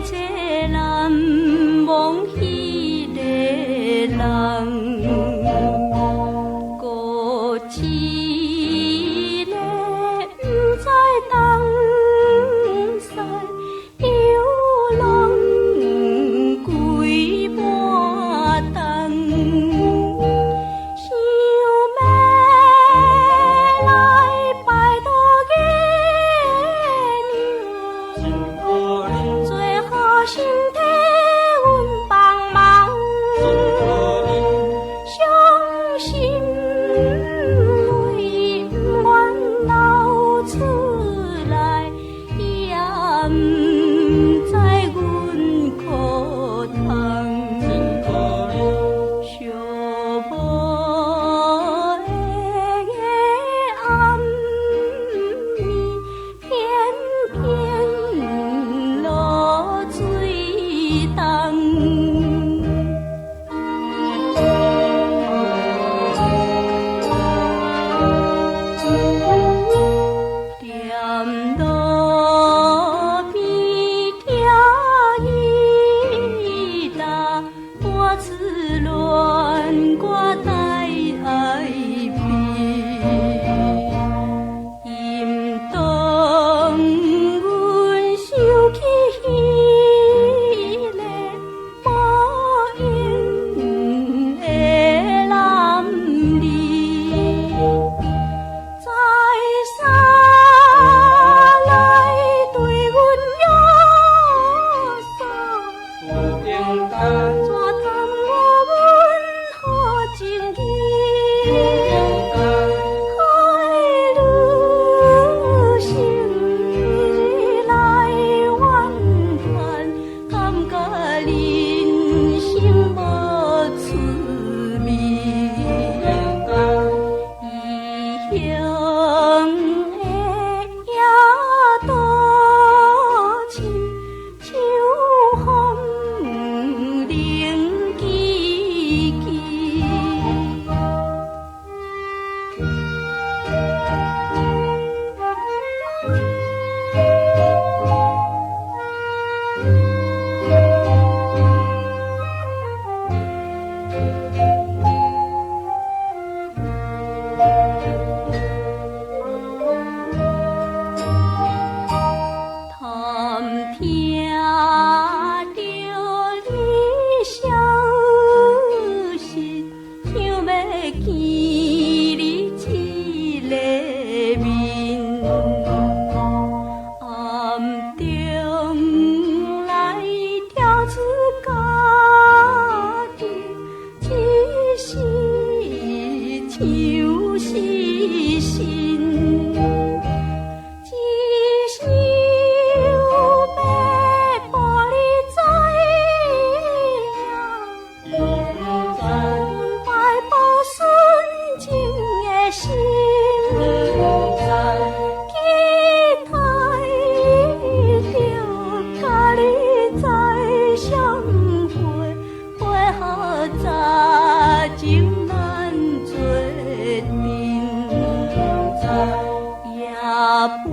个人望彼个人，孤一个不知东西，游浪几半冬，想要来拜托月娘，最好身体阮帮忙，伤心泪不愿流出来，也不知阮可通。寂寞的暗暝，偏偏落水重。踮路边听伊打歌词乱歌在爱边，因当阮想起迄个无影的男儿，在啥来对阮约束？怎贪我阮好情义？海女成日来怨叹，感觉人生无趣味。异乡的野渡树，秋风冷凄凄。贪听着你消息，想要见你一个面，暗中来跳出家己，一时像是心。一想要抱你知影，怀抱纯情的心，期待着甲你再相会，会好早情难做阵，也不